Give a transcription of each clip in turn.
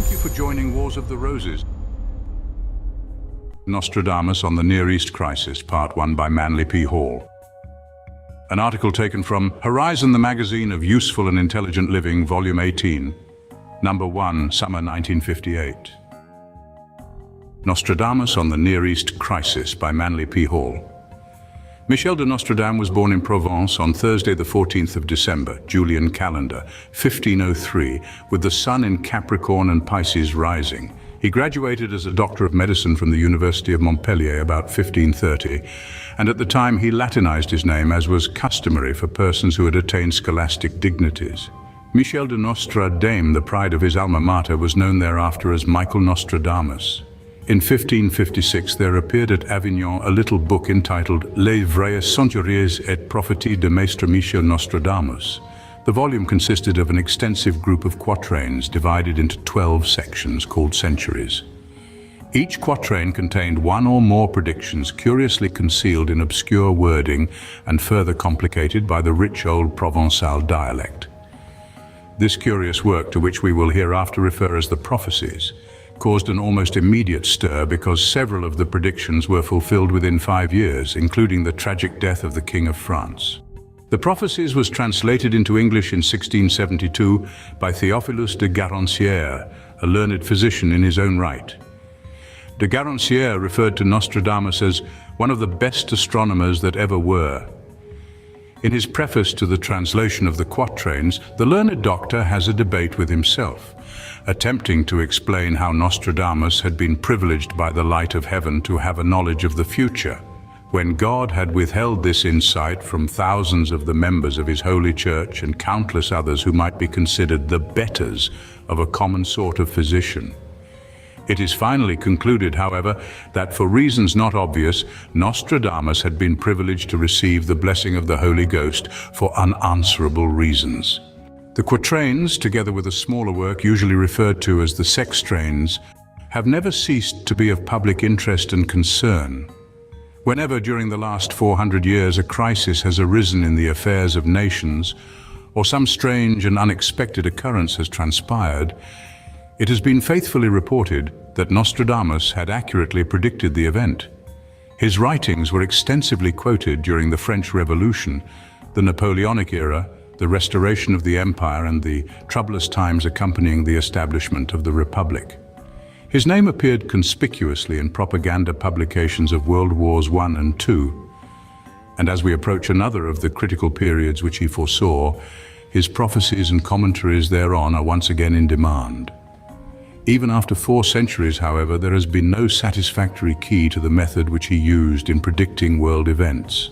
Thank you for joining Wars of the Roses. Nostradamus on the Near East Crisis, Part 1 by Manly P. Hall. An article taken from Horizon, the Magazine of Useful and Intelligent Living, Volume 18, Number 1, Summer 1958. Nostradamus on the Near East Crisis by Manly P. Hall. Michel de Nostradamus was born in Provence on Thursday the 14th of December, Julian calendar, 1503, with the sun in Capricorn and Pisces rising. He graduated as a doctor of medicine from the University of Montpellier about 1530, and at the time he Latinized his name, as was customary for persons who had attained scholastic dignities. Michel de Nostradamus, the pride of his alma mater, was known thereafter as Michael Nostradamus. In 1556 there appeared at Avignon a little book entitled Les vraies centuries et prophéties de Maître Michel Nostradamus. The volume consisted of an extensive group of quatrains divided into 12 sections called centuries. Each quatrain contained one or more predictions curiously concealed in obscure wording and further complicated by the rich old Provençal dialect. This curious work, to which we will hereafter refer as the prophecies, caused an almost immediate stir because several of the predictions were fulfilled within 5 years, including the tragic death of the King of France. The Prophecies was translated into English in 1672 by Théophilus de Garancière, a learned physician in his own right. De Garancière referred to Nostradamus as one of the best astronomers that ever were. In his preface to the translation of the quatrains, the learned doctor has a debate with himself, attempting to explain how Nostradamus had been privileged by the light of heaven to have a knowledge of the future, when God had withheld this insight from thousands of the members of his holy church and countless others who might be considered the betters of a common sort of physician. It is finally concluded, however, that for reasons not obvious, Nostradamus had been privileged to receive the blessing of the Holy Ghost for unanswerable reasons. The quatrains, together with a smaller work usually referred to as the sextrains, have never ceased to be of public interest and concern. Whenever during the last 400 years a crisis has arisen in the affairs of nations, or some strange and unexpected occurrence has transpired, it has been faithfully reported that Nostradamus had accurately predicted the event. His writings were extensively quoted during the French Revolution, the Napoleonic era, the restoration of the empire, and the troublous times accompanying the establishment of the Republic. His name appeared conspicuously in propaganda publications of World Wars I and II, and as we approach another of the critical periods which he foresaw, his prophecies and commentaries thereon are once again in demand. Even after 4 centuries, however, there has been no satisfactory key to the method which he used in predicting world events.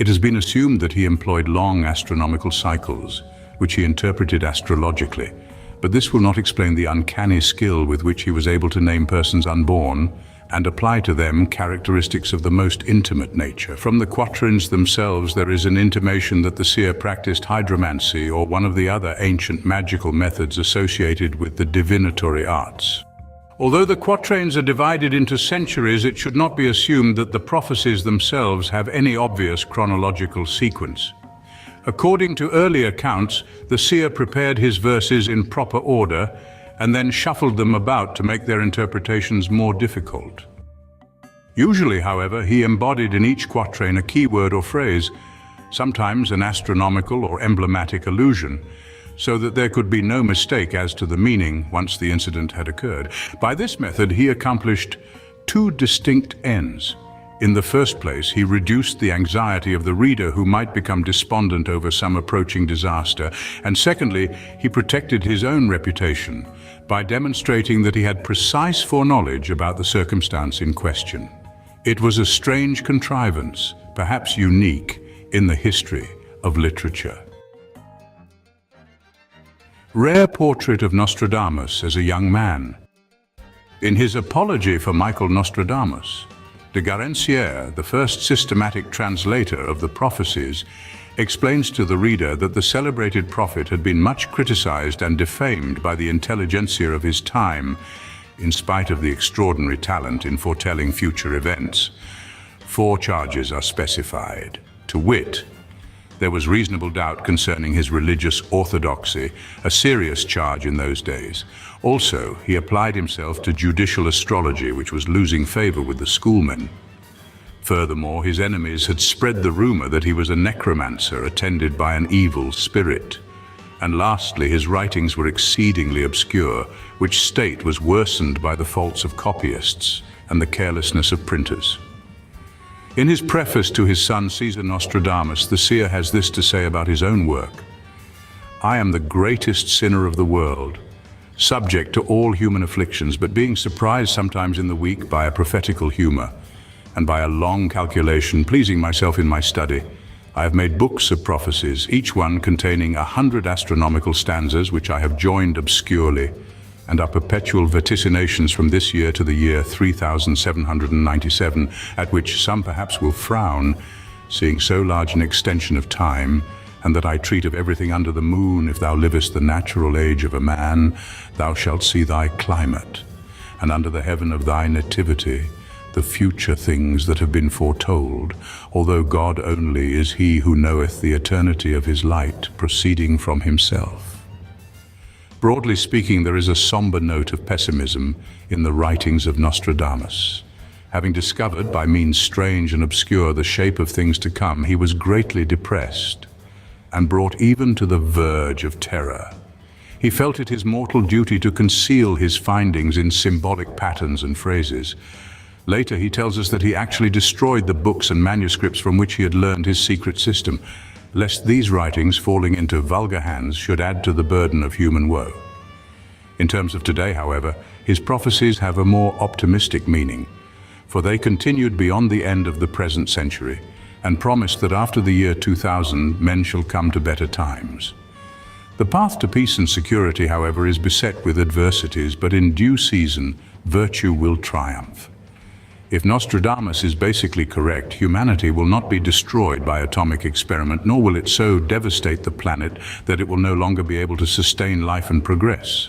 It has been assumed that he employed long astronomical cycles, which he interpreted astrologically, but this will not explain the uncanny skill with which he was able to name persons unborn and apply to them characteristics of the most intimate nature. From the quatrains themselves, there is an intimation that the seer practiced hydromancy or one of the other ancient magical methods associated with the divinatory arts. Although the quatrains are divided into centuries, it should not be assumed that the prophecies themselves have any obvious chronological sequence. According to early accounts, the seer prepared his verses in proper order and then shuffled them about to make their interpretations more difficult. Usually, however, he embodied in each quatrain a keyword or phrase, sometimes an astronomical or emblematic allusion, so that there could be no mistake as to the meaning once the incident had occurred. By this method, he accomplished 2 distinct ends. In the first place, he reduced the anxiety of the reader who might become despondent over some approaching disaster, and secondly, he protected his own reputation by demonstrating that he had precise foreknowledge about the circumstance in question. It was a strange contrivance, perhaps unique in the history of literature. Rare portrait of Nostradamus as a young man. In his apology for Michael Nostradamus, de Garancière, the first systematic translator of the prophecies, explains to the reader that the celebrated prophet had been much criticized and defamed by the intelligentsia of his time, in spite of the extraordinary talent in foretelling future events. 4 charges are specified, to wit, There was reasonable doubt concerning his religious orthodoxy, a serious charge in those days. Also, he applied himself to judicial astrology, which was losing favor with the schoolmen. Furthermore, his enemies had spread the rumor that he was a necromancer attended by an evil spirit. And lastly, his writings were exceedingly obscure, which state was worsened by the faults of copyists and the carelessness of printers. In his preface to his son Caesar Nostradamus, the seer has this to say about his own work: "I am the greatest sinner of the world, subject to all human afflictions, but being surprised sometimes in the weak by a prophetical humor, and by a long calculation, pleasing myself in my study, I have made books of prophecies, each one containing 100 astronomical stanzas, which I have joined obscurely, and are perpetual vaticinations from this year to the year 3797, at which some perhaps will frown, seeing so large an extension of time, and that I treat of everything under the moon. If thou livest the natural age of a man, thou shalt see thy climate, and under the heaven of thy nativity, the future things that have been foretold, although God only is he who knoweth the eternity of his light proceeding from himself." Broadly speaking, there is a somber note of pessimism in the writings of Nostradamus. Having discovered, by means strange and obscure, the shape of things to come, he was greatly depressed and brought even to the verge of terror. He felt it his mortal duty to conceal his findings in symbolic patterns and phrases. Later, he tells us that he actually destroyed the books and manuscripts from which he had learned his secret system, lest these writings, falling into vulgar hands, should add to the burden of human woe. In terms of today, however, his prophecies have a more optimistic meaning, for they continued beyond the end of the present century and promised that after the year 2000, men shall come to better times. The path to peace and security, however, is beset with adversities, but in due season, virtue will triumph. If Nostradamus is basically correct, humanity will not be destroyed by atomic experiment, nor will it so devastate the planet that it will no longer be able to sustain life and progress.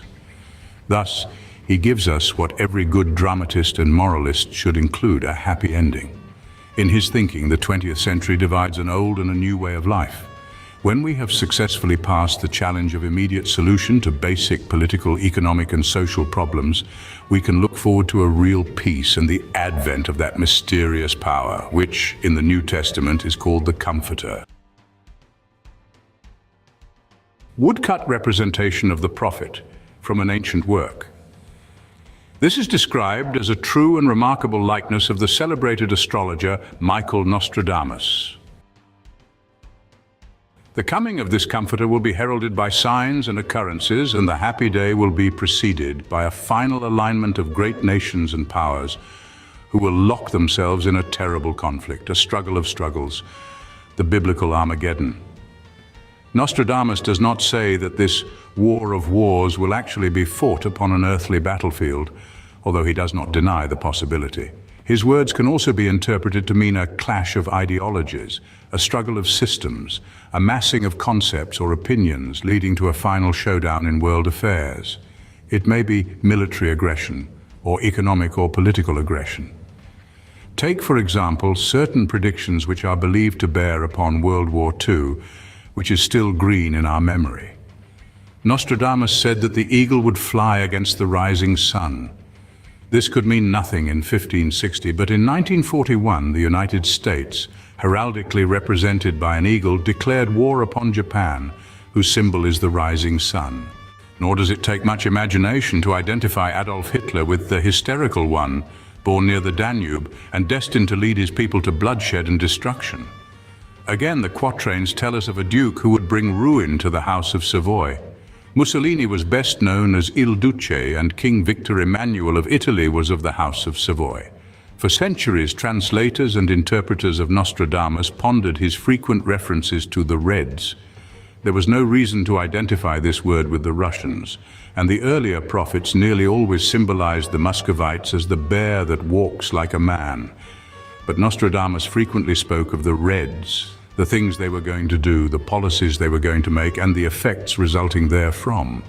Thus, he gives us what every good dramatist and moralist should include: a happy ending. In his thinking, the 20th century divides an old and a new way of life. When we have successfully passed the challenge of immediate solution to basic political, economic, and social problems, we can look forward to a real peace and the advent of that mysterious power, which, in the New Testament, is called the Comforter. Woodcut representation of the prophet from an ancient work. This is described as a true and remarkable likeness of the celebrated astrologer Michel Nostradamus. The coming of this comforter will be heralded by signs and occurrences, and the happy day will be preceded by a final alignment of great nations and powers who will lock themselves in a terrible conflict, a struggle of struggles, the biblical Armageddon. Nostradamus does not say that this war of wars will actually be fought upon an earthly battlefield, although he does not deny the possibility. His words can also be interpreted to mean a clash of ideologies, a struggle of systems, a massing of concepts or opinions leading to a final showdown in world affairs. It may be military aggression or economic or political aggression. Take, for example, certain predictions which are believed to bear upon World War II, which is still green in our memory. Nostradamus said that the eagle would fly against the rising sun. This could mean nothing in 1560, but in 1941, the United States, heraldically represented by an eagle, declared war upon Japan, whose symbol is the rising sun. Nor does it take much imagination to identify Adolf Hitler with the hysterical one, born near the Danube and destined to lead his people to bloodshed and destruction. Again, the quatrains tell us of a duke who would bring ruin to the House of Savoy. Mussolini was best known as Il Duce, and King Victor Emmanuel of Italy was of the House of Savoy. For centuries, translators and interpreters of Nostradamus pondered his frequent references to the Reds. There was no reason to identify this word with the Russians, and the earlier prophets nearly always symbolized the Muscovites as the bear that walks like a man. But Nostradamus frequently spoke of the Reds, the things they were going to do, the policies they were going to make, and the effects resulting therefrom.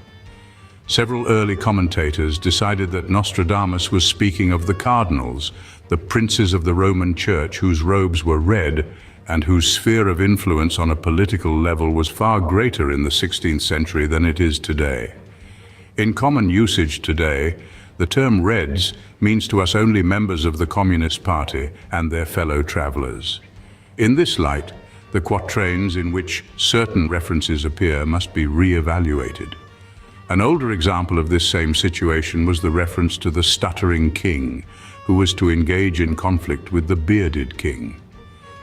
Several early commentators decided that Nostradamus was speaking of the cardinals, the princes of the Roman Church whose robes were red, and whose sphere of influence on a political level was far greater in the 16th century than it is today. In common usage today, the term Reds means to us only members of the Communist Party and their fellow travelers. In this light, the quatrains in which certain references appear must be re-evaluated. An older example of this same situation was the reference to the stuttering king, who was to engage in conflict with the bearded king.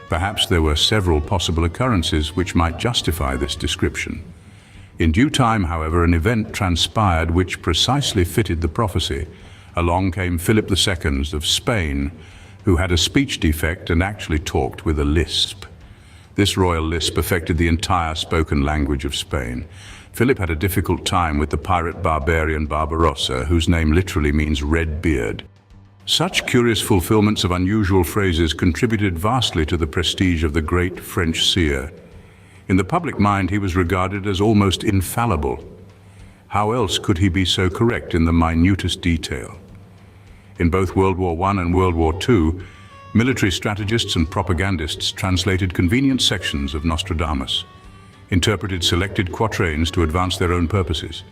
Perhaps there were several possible occurrences which might justify this description. In due time, however, an event transpired which precisely fitted the prophecy. Along came Philip II of Spain, who had a speech defect and actually talked with a lisp. This royal lisp affected the entire spoken language of Spain. Philip had a difficult time with the pirate barbarian Barbarossa, whose name literally means red beard. Such curious fulfillments of unusual phrases contributed vastly to the prestige of the great French seer. In the public mind, he was regarded as almost infallible. How else could he be so correct in the minutest detail? In both World War I and World War II, military strategists and propagandists translated convenient sections of Nostradamus, interpreted selected quatrains to advance their own purposes,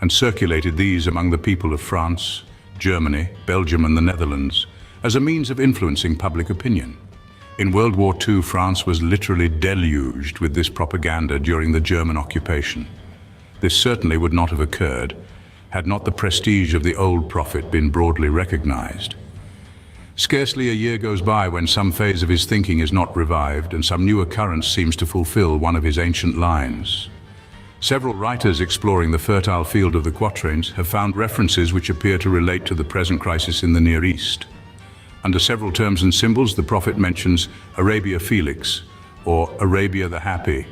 and circulated these among the people of France, Germany, Belgium and the Netherlands as a means of influencing public opinion. In World War II, France was literally deluged with this propaganda during the German occupation. This certainly would not have occurred had not the prestige of the old prophet been broadly recognized. Scarcely a year goes by when some phase of his thinking is not revived and some new occurrence seems to fulfill one of his ancient lines. Several writers exploring the fertile field of the quatrains have found references which appear to relate to the present crisis in the Near East. Under several terms and symbols, the prophet mentions Arabia Felix, or Arabia the Happy.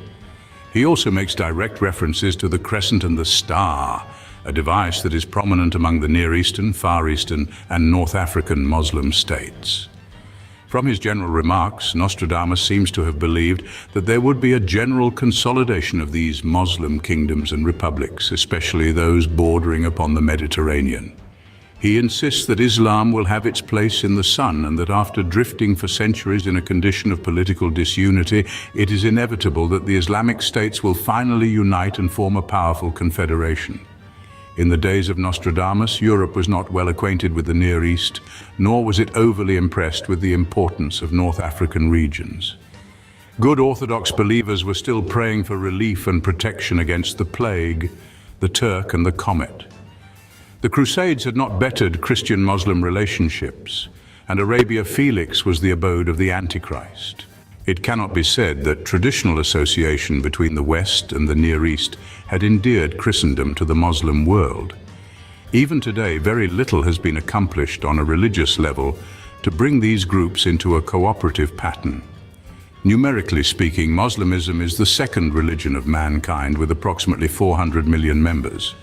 He also makes direct references to the crescent and the star, a device that is prominent among the Near Eastern, Far Eastern, and North African Muslim states. From his general remarks, Nostradamus seems to have believed that there would be a general consolidation of these Muslim kingdoms and republics, especially those bordering upon the Mediterranean. He insists that Islam will have its place in the sun and that after drifting for centuries in a condition of political disunity, it is inevitable that the Islamic states will finally unite and form a powerful confederation. In the days of Nostradamus, Europe was not well acquainted with the Near East, nor was it overly impressed with the importance of North African regions. Good Orthodox believers were still praying for relief and protection against the plague, the Turk and the comet. The Crusades had not bettered Christian-Muslim relationships, and Arabia Felix was the abode of the Antichrist. It cannot be said that traditional association between the West and the Near East had endeared Christendom to the Muslim world. Even today, very little has been accomplished on a religious level to bring these groups into a cooperative pattern. Numerically speaking, Muslimism is the second religion of mankind with approximately 400 million members.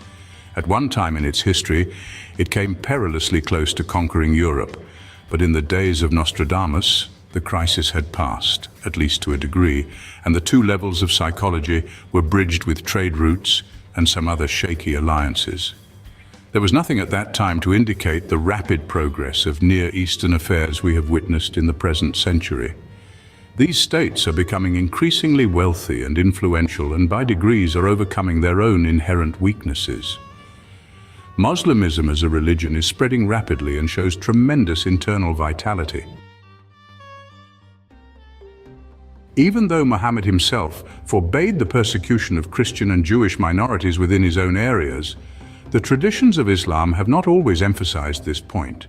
At one time in its history, it came perilously close to conquering Europe, but in the days of Nostradamus, the crisis had passed, at least to a degree, and the two levels of psychology were bridged with trade routes and some other shaky alliances. There was nothing at that time to indicate the rapid progress of Near Eastern affairs we have witnessed in the present century. These states are becoming increasingly wealthy and influential and by degrees are overcoming their own inherent weaknesses. Muslimism as a religion is spreading rapidly and shows tremendous internal vitality. Even though Muhammad himself forbade the persecution of Christian and Jewish minorities within his own areas, the traditions of Islam have not always emphasized this point,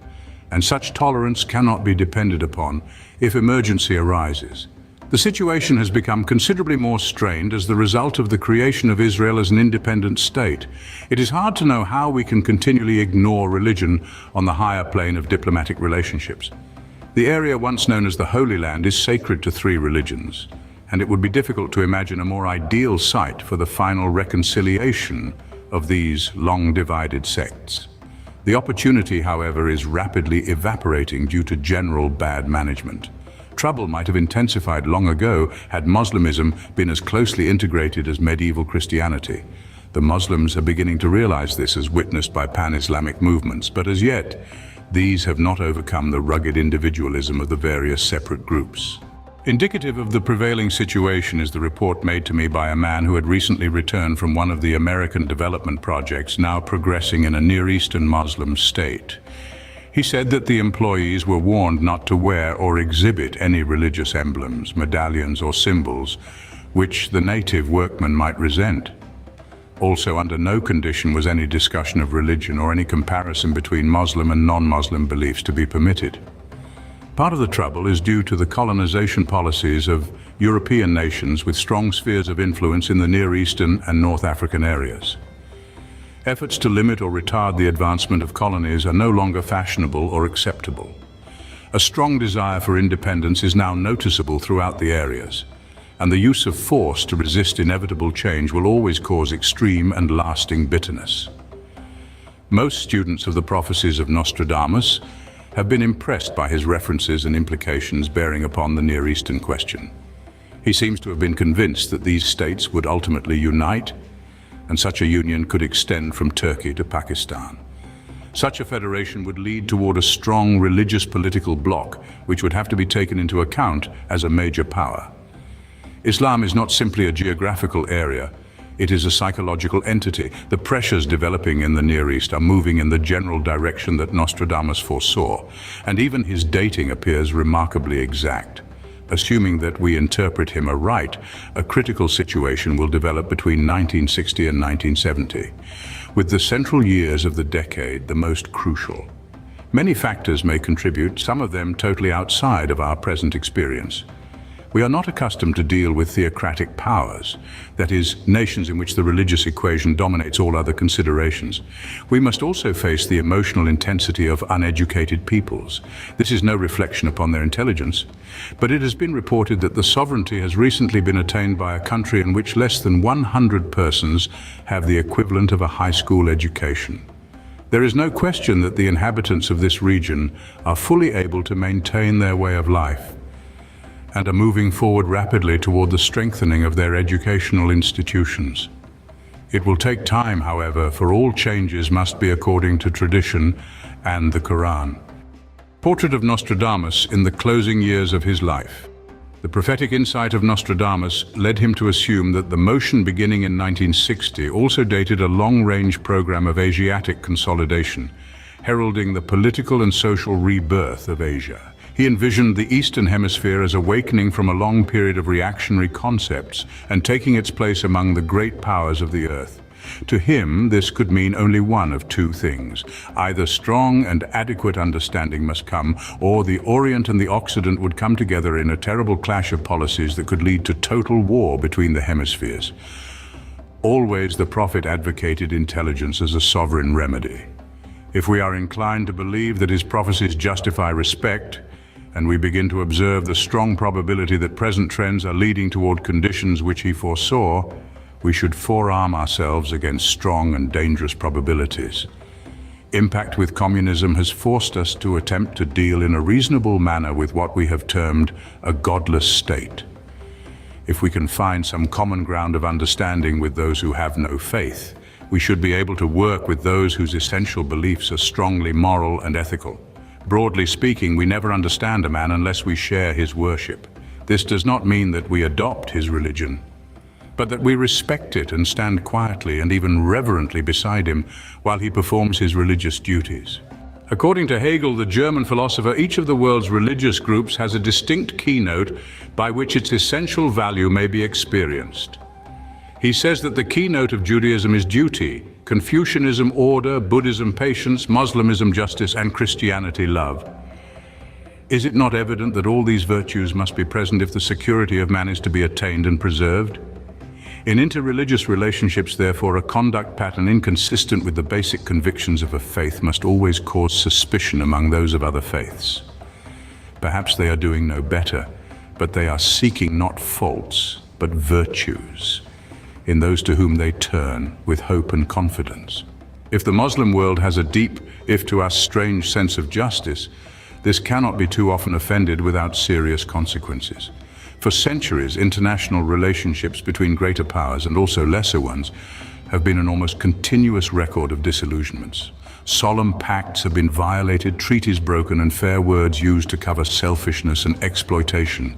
and such tolerance cannot be depended upon if emergency arises. The situation has become considerably more strained as the result of the creation of Israel as an independent state. It is hard to know how we can continually ignore religion on the higher plane of diplomatic relationships. The area once known as the Holy Land is sacred to three religions, and it would be difficult to imagine a more ideal site for the final reconciliation of these long-divided sects. The opportunity, however, is rapidly evaporating due to general bad management. Trouble might have intensified long ago had Muslimism been as closely integrated as medieval Christianity. The Muslims are beginning to realize this as witnessed by pan-Islamic movements, but as yet, these have not overcome the rugged individualism of the various separate groups. Indicative of the prevailing situation is the report made to me by a man who had recently returned from one of the American development projects now progressing in a Near Eastern Muslim state. He said that the employees were warned not to wear or exhibit any religious emblems, medallions or symbols which the native workmen might resent. Also, under no condition was any discussion of religion or any comparison between Muslim and non-Muslim beliefs to be permitted. Part of the trouble is due to the colonization policies of European nations with strong spheres of influence in the Near Eastern and North African areas. Efforts to limit or retard the advancement of colonies are no longer fashionable or acceptable. A strong desire for independence is now noticeable throughout the areas, and the use of force to resist inevitable change will always cause extreme and lasting bitterness. Most students of the prophecies of Nostradamus have been impressed by his references and implications bearing upon the Near Eastern question. He seems to have been convinced that these states would ultimately unite, and such a union could extend from Turkey to Pakistan. Such a federation would lead toward a strong religious political bloc, which would have to be taken into account as a major power. Islam is not simply a geographical area, it is a psychological entity. The pressures developing in the Near East are moving in the general direction that Nostradamus foresaw, and even his dating appears remarkably exact. Assuming that we interpret him aright, a critical situation will develop between 1960 and 1970, with the central years of the decade the most crucial. Many factors may contribute, some of them totally outside of our present experience. We are not accustomed to deal with theocratic powers, that is, nations in which the religious equation dominates all other considerations. We must also face the emotional intensity of uneducated peoples. This is no reflection upon their intelligence, but it has been reported that the sovereignty has recently been attained by a country in which less than 100 persons have the equivalent of a high school education. There is no question that the inhabitants of this region are fully able to maintain their way of life, and are moving forward rapidly toward the strengthening of their educational institutions. It will take time, however, for all changes must be according to tradition and the Quran. Portrait of Nostradamus in the closing years of his life. The prophetic insight of Nostradamus led him to assume that the motion beginning in 1960 also dated a long-range program of Asiatic consolidation, heralding the political and social rebirth of Asia. He envisioned the Eastern Hemisphere as awakening from a long period of reactionary concepts and taking its place among the great powers of the earth. To him, this could mean only one of two things. Either strong and adequate understanding must come, or the Orient and the Occident would come together in a terrible clash of policies that could lead to total war between the hemispheres. Always the prophet advocated intelligence as a sovereign remedy. If we are inclined to believe that his prophecies justify respect, and we begin to observe the strong probability that present trends are leading toward conditions which he foresaw, we should forearm ourselves against strong and dangerous probabilities. Impact with communism has forced us to attempt to deal in a reasonable manner with what we have termed a godless state. If we can find some common ground of understanding with those who have no faith, we should be able to work with those whose essential beliefs are strongly moral and ethical. Broadly speaking, we never understand a man unless we share his worship. This does not mean that we adopt his religion, but that we respect it and stand quietly and even reverently beside him while he performs his religious duties. According to Hegel, the German philosopher, each of the world's religious groups has a distinct keynote by which its essential value may be experienced. He says that the keynote of Judaism is duty, Confucianism order, Buddhism patience, Muslimism justice, and Christianity love. Is it not evident that all these virtues must be present if the security of man is to be attained and preserved? In interreligious relationships, therefore, a conduct pattern inconsistent with the basic convictions of a faith must always cause suspicion among those of other faiths. Perhaps they are doing no better, but they are seeking not faults, but virtues in those to whom they turn with hope and confidence. If the Muslim world has a deep, if to us strange sense of justice, this cannot be too often offended without serious consequences. For centuries, international relationships between greater powers and also lesser ones have been an almost continuous record of disillusionments. Solemn pacts have been violated, treaties broken, and fair words used to cover selfishness and exploitation.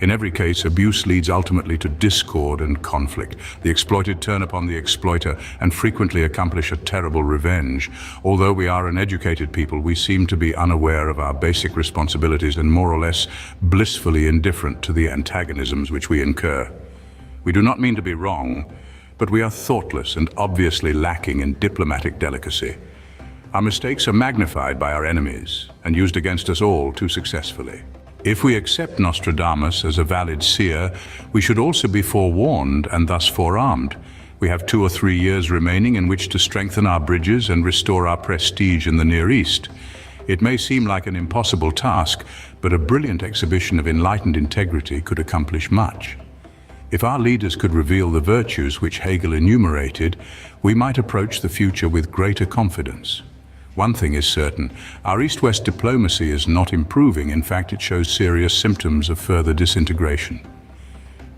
In every case, abuse leads ultimately to discord and conflict. The exploited turn upon the exploiter and frequently accomplish a terrible revenge. Although we are an educated people, we seem to be unaware of our basic responsibilities and more or less blissfully indifferent to the antagonisms which we incur. We do not mean to be wrong, but we are thoughtless and obviously lacking in diplomatic delicacy. Our mistakes are magnified by our enemies and used against us all too successfully. If we accept Nostradamus as a valid seer, we should also be forewarned and thus forearmed. We have 2 or 3 years remaining in which to strengthen our bridges and restore our prestige in the Near East. It may seem like an impossible task, but a brilliant exhibition of enlightened integrity could accomplish much. If our leaders could reveal the virtues which Hegel enumerated, we might approach the future with greater confidence. One thing is certain, our East-West diplomacy is not improving. In fact, it shows serious symptoms of further disintegration.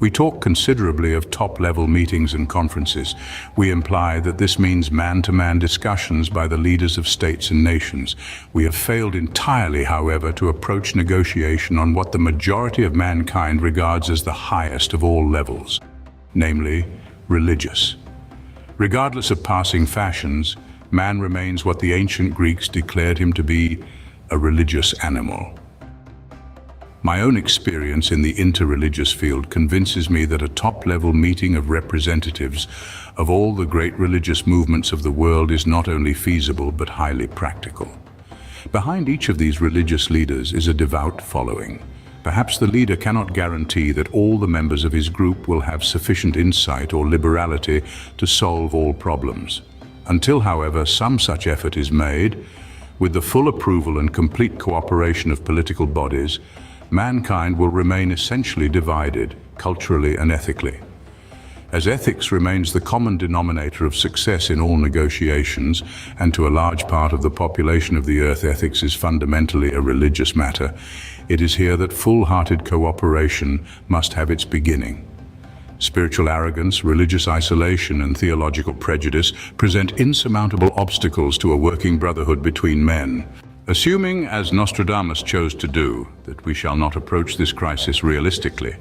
We talk considerably of top-level meetings and conferences. We imply that this means man-to-man discussions by the leaders of states and nations. We have failed entirely, however, to approach negotiation on what the majority of mankind regards as the highest of all levels, namely, religious. Regardless of passing fashions, man remains what the ancient Greeks declared him to be, a religious animal. My own experience in the interreligious field convinces me that a top-level meeting of representatives of all the great religious movements of the world is not only feasible but highly practical. Behind each of these religious leaders is a devout following. Perhaps the leader cannot guarantee that all the members of his group will have sufficient insight or liberality to solve all problems. Until, however, some such effort is made, with the full approval and complete cooperation of political bodies, mankind will remain essentially divided, culturally and ethically. As ethics remains the common denominator of success in all negotiations, and to a large part of the population of the earth ethics is fundamentally a religious matter, it is here that full-hearted cooperation must have its beginning. Spiritual arrogance, religious isolation, and theological prejudice present insurmountable obstacles to a working brotherhood between men. Assuming, as Nostradamus chose to do, that we shall not approach this crisis realistically,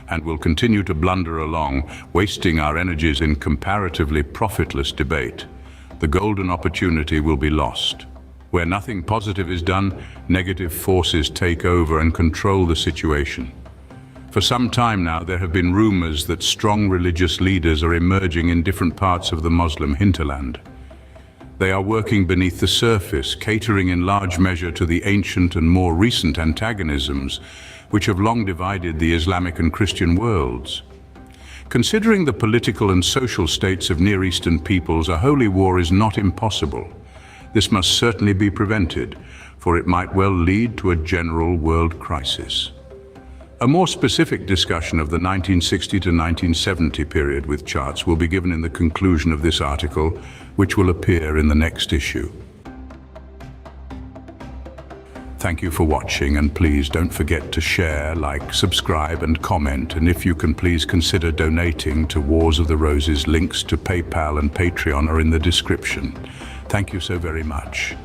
and will continue to blunder along, wasting our energies in comparatively profitless debate, the golden opportunity will be lost. Where nothing positive is done, negative forces take over and control the situation. For some time now, there have been rumors that strong religious leaders are emerging in different parts of the Muslim hinterland. They are working beneath the surface, catering in large measure to the ancient and more recent antagonisms which have long divided the Islamic and Christian worlds. Considering the political and social states of Near Eastern peoples, a holy war is not impossible. This must certainly be prevented, for it might well lead to a general world crisis. A more specific discussion of the 1960 to 1970 period with charts will be given in the conclusion of this article, which will appear in the next issue. Thank you for watching, and please don't forget to share, like, subscribe and comment, and if you can please consider donating to Wars of the Roses. Links to PayPal and Patreon are in the description. Thank you so very much.